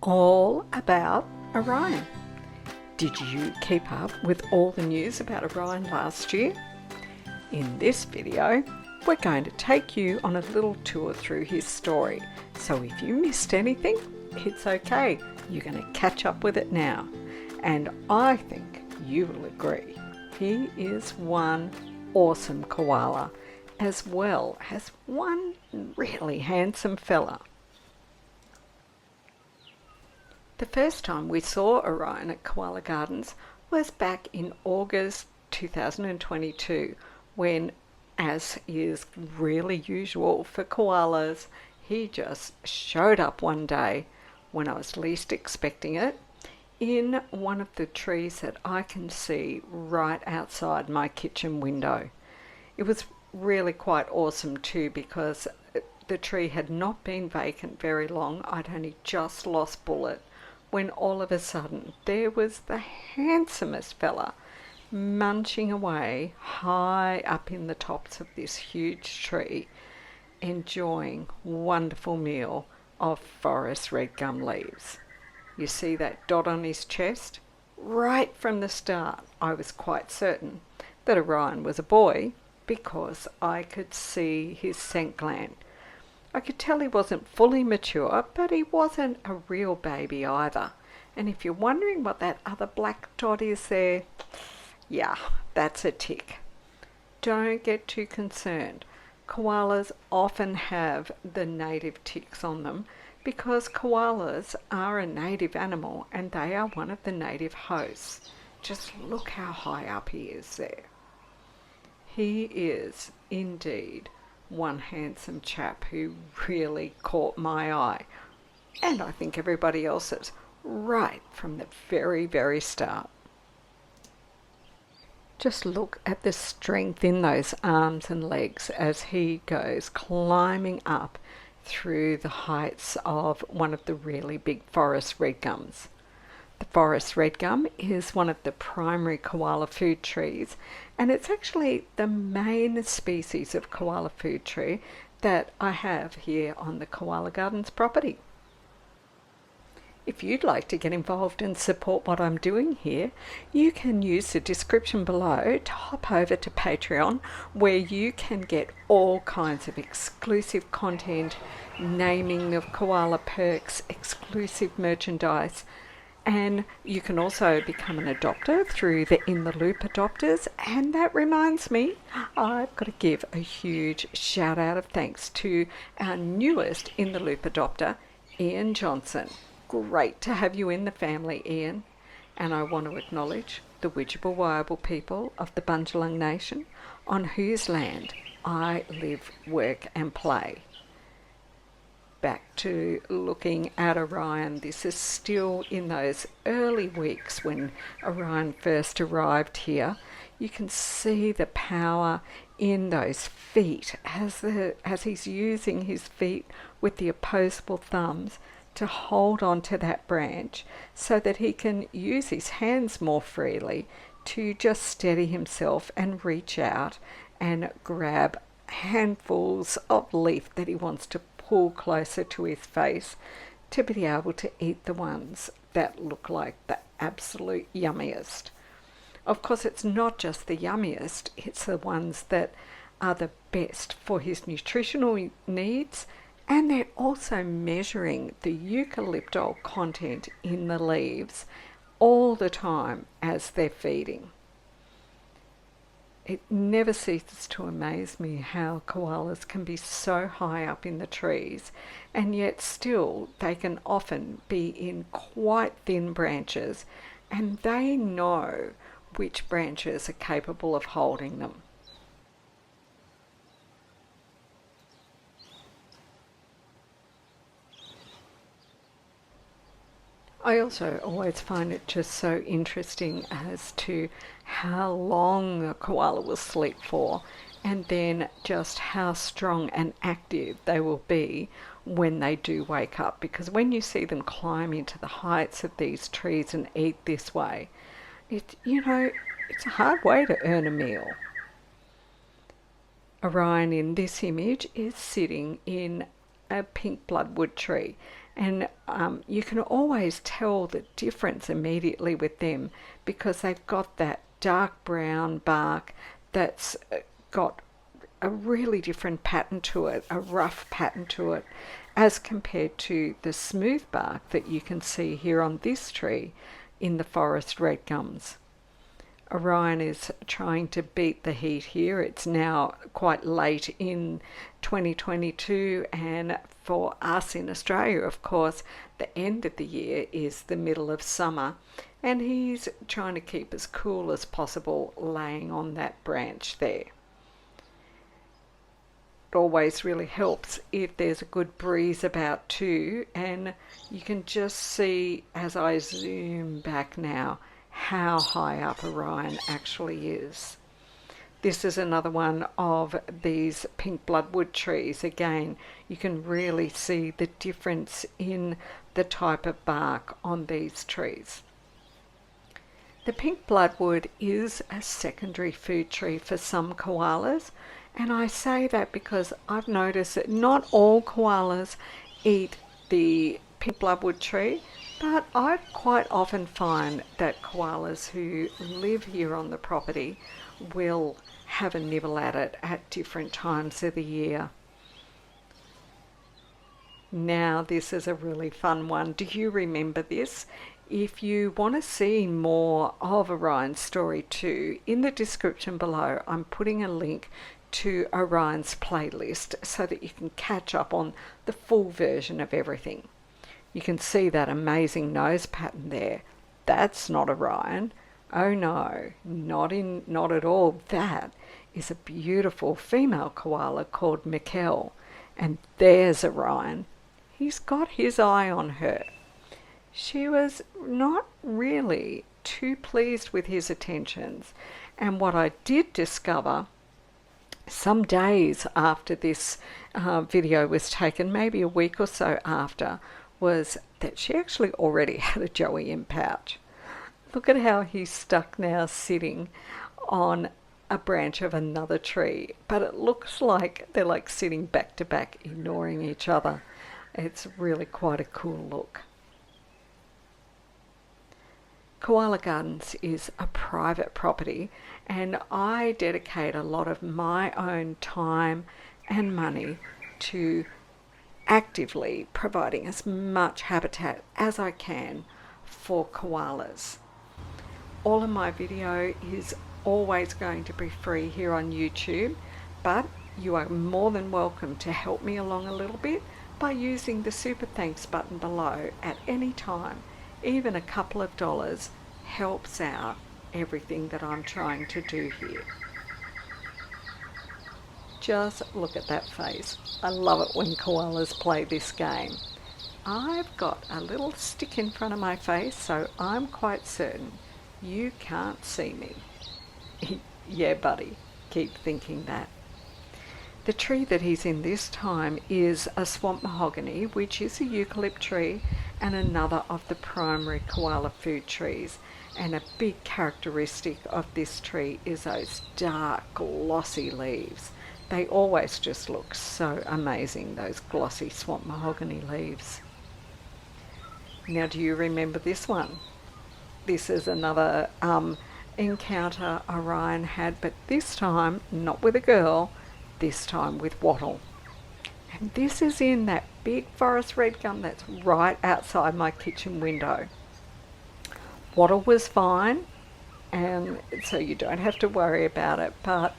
all about Orion. Did you keep up with all the news about Orion last year? In this video, we're going to take you on a little tour through his story. So if you missed anything, it's okay. You're going to catch up with it now. And I think you will agree, he is one awesome koala, as well as one really handsome fella. The first time we saw Orion at Koala Gardens was back in August 2022, when, as is really usual for koalas, he just showed up one day when I was least expecting it, in one of the trees that I can see right outside my kitchen window. It was really quite awesome too, because the tree had not been vacant very long. I'd only just lost Bullet when all of a sudden there was the handsomest fella munching away high up in the tops of this huge tree, enjoying a wonderful meal of forest red gum leaves. You see that dot on his chest? Right from the start, I was quite certain that Orion was a boy because I could see his scent gland. I could tell he wasn't fully mature, but he wasn't a real baby either. And if you're wondering what that other black dot is there, yeah, that's a tick. Don't get too concerned. Koalas often have the native ticks on them because koalas are a native animal and they are one of the native hosts. Just look how high up he is there. He is indeed one handsome chap who really caught my eye, and I think everybody else's, right from the very start. Just look at the strength in those arms and legs as he goes climbing up through the heights of one of the really big forest red gums. The forest red gum is one of the primary koala food trees, and it's actually the main species of koala food tree that I have here on the Koala Gardens property. If you'd like to get involved and support what I'm doing here, you can use the description below to hop over to Patreon, where you can get all kinds of exclusive content, naming of koala perks, exclusive merchandise, and you can also become an adopter through the In the Loop adopters. And that reminds me, I've got to give a huge shout out of thanks to our newest In the Loop adopter, Ian Johnson. Great to have you in the family, Ian. And I want to acknowledge the Widjabul Waiable people of the Bundjalung Nation, on whose land I live, work and play. Back to looking at Orion. This is still in those early weeks when Orion first arrived here. You can see the power in those feet as he's using his feet with the opposable thumbs to hold on to that branch so that he can use his hands more freely to just steady himself and reach out and grab handfuls of leaf that he wants to pull closer to his face, to be able to eat the ones that look like the absolute yummiest. Of course, it's not just the yummiest, it's the ones that are the best for his nutritional needs, and they're also measuring the eucalyptol content in the leaves all the time as they're feeding. It never ceases to amaze me how koalas can be so high up in the trees, and yet still they can often be in quite thin branches, and they know which branches are capable of holding them. I also always find it just so interesting as to how long a koala will sleep for, and then just how strong and active they will be when they do wake up. Because when you see them climb into the heights of these trees and eat this way, it's a hard way to earn a meal. Orion in this image is sitting in a pink bloodwood tree, And you can always tell the difference immediately with them because they've got that dark brown bark that's got a really different pattern to it, a rough pattern to it, as compared to the smooth bark that you can see here on this tree in the forest red gums. Orion is trying to beat the heat here. It's now quite late in 2022, and for us in Australia, of course, the end of the year is the middle of summer, and he's trying to keep as cool as possible laying on that branch there. It always really helps if there's a good breeze about too, and you can just see as I zoom back now how high up Orion actually is. This is another one of these pink bloodwood trees. Again, you can really see the difference in the type of bark on these trees. The pink bloodwood is a secondary food tree for some koalas, and I say that because I've noticed that not all koalas eat the pink bloodwood tree, but I quite often find that koalas who live here on the property will have a nibble at it at different times of the year. Now this is a really fun one. Do you remember this? If you want to see more of Orion Story 2, in the description below I'm putting a link to Orion's playlist so that you can catch up on the full version of everything. You can see that amazing nose pattern there. That's not Orion. Oh no, not at all. That is a beautiful female koala called Mikkel. And there's Orion. He's got his eye on her. She was not really too pleased with his attentions. And what I did discover some days after this video was taken, maybe a week or so after, was that she actually already had a joey in pouch. Look at how he's stuck now sitting on a branch of another tree, but it looks like they're like sitting back to back, ignoring each other. It's really quite a cool look. Koala Gardens is a private property, and I dedicate a lot of my own time and money to actively providing as much habitat as I can for koalas. All of my video is always going to be free here on YouTube, but you are more than welcome to help me along a little bit by using the super thanks button below at any time. Even a couple of dollars helps out everything that I'm trying to do here. Just look at that face. I love it when koalas play this game. I've got a little stick in front of my face, so I'm quite certain you can't see me. Yeah, buddy, keep thinking that. The tree that he's in this time is a swamp mahogany, which is a eucalypt tree and another of the primary koala food trees. And a big characteristic of this tree is those dark, glossy leaves. They always just look so amazing, those glossy swamp mahogany leaves. Now, do you remember this one? This is another encounter Orion had, but this time not with a girl, this time with Wattle. And this is in that big forest red gum that's right outside my kitchen window. Wattle was fine, and so you don't have to worry about it, but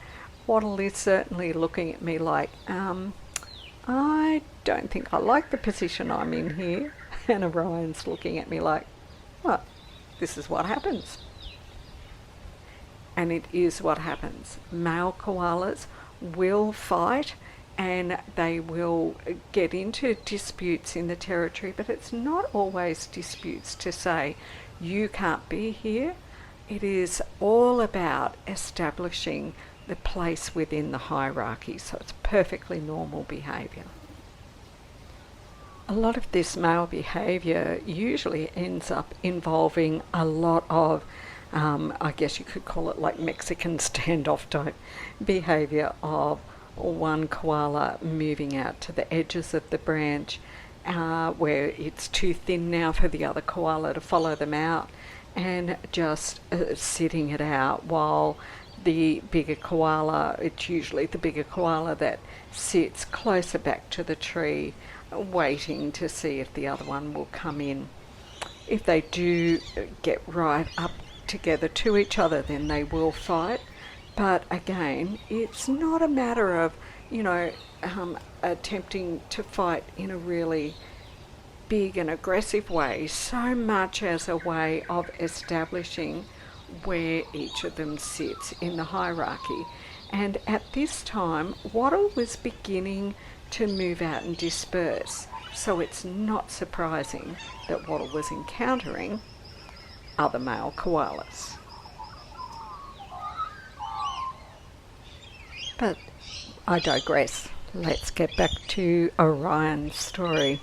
Wattle is certainly looking at me like, I don't think I like the position I'm in here. And Orion's looking at me like, what? This is what happens. And it is what happens. Male koalas will fight and they will get into disputes in the territory, but it's not always disputes to say, you can't be here. It is all about establishing the place within the hierarchy, so it's perfectly normal behaviour. A lot of this male behaviour usually ends up involving a lot of, I guess you could call it like Mexican standoff type behaviour of one koala moving out to the edges of the branch where it's too thin now for the other koala to follow them out, and just sitting it out while the bigger koala, it's usually the bigger koala that sits closer back to the tree, waiting to see if the other one will come in. If they do get right up together to each other, then they will fight. But again, it's not a matter of, attempting to fight in a really big and aggressive way, so much as a way of establishing where each of them sits in the hierarchy. And at this time, Wattle was beginning to move out and disperse, so it's not surprising that Wattle was encountering other male koalas. But I digress. Let's get back to Orion's story.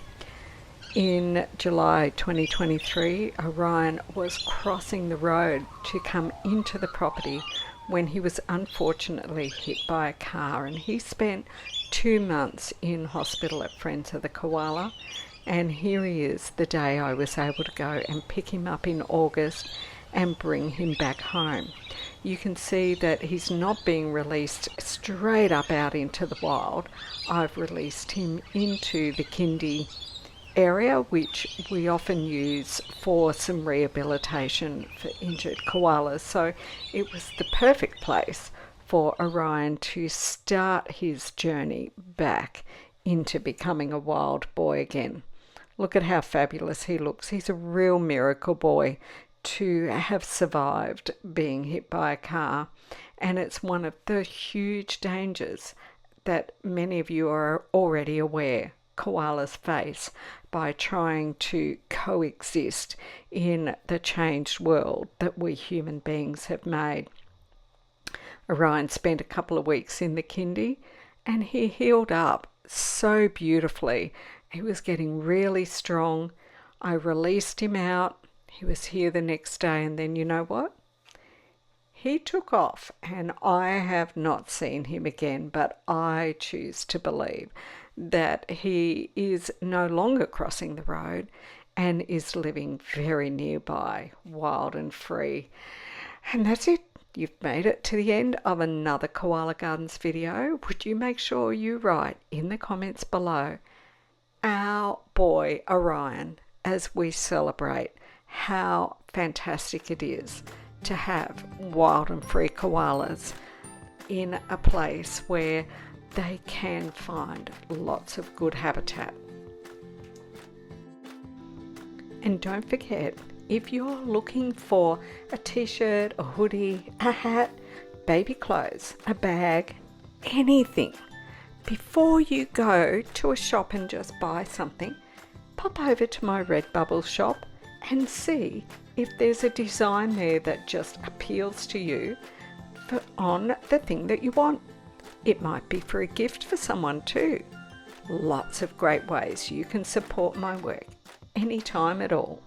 In July 2023, Orion was crossing the road to come into the property when he was unfortunately hit by a car, and he spent 2 months in hospital at Friends of the Koala. And here he is the day I was able to go and pick him up in August and bring him back home. You can see that he's not being released straight up out into the wild. I've released him into the Kindy area, which we often use for some rehabilitation for injured koalas. So it was the perfect place for Orion to start his journey back into becoming a wild boy again. Look at how fabulous he looks. He's a real miracle boy to have survived being hit by a car. And it's one of the huge dangers that many of you are already aware koalas face by trying to coexist in the changed world that we human beings have made. Orion spent a couple of weeks in the Kindy and he healed up so beautifully. He was getting really strong. I released him out. He was here the next day, and then you know what? He took off, and I have not seen him again, but I choose to believe that he is no longer crossing the road and is living very nearby, wild and free. And that's it. You've made it to the end of another Koala Gardens video. Would you make sure you write in the comments below, our boy Orion, as we celebrate how fantastic it is to have wild and free koalas in a place where they can find lots of good habitat. And don't forget, if you're looking for a t-shirt, a hoodie, a hat, baby clothes, a bag, anything, before you go to a shop and just buy something, pop over to my Redbubble shop and see if there's a design there that just appeals to you on the thing that you want. It might be for a gift for someone too. Lots of great ways you can support my work anytime at all.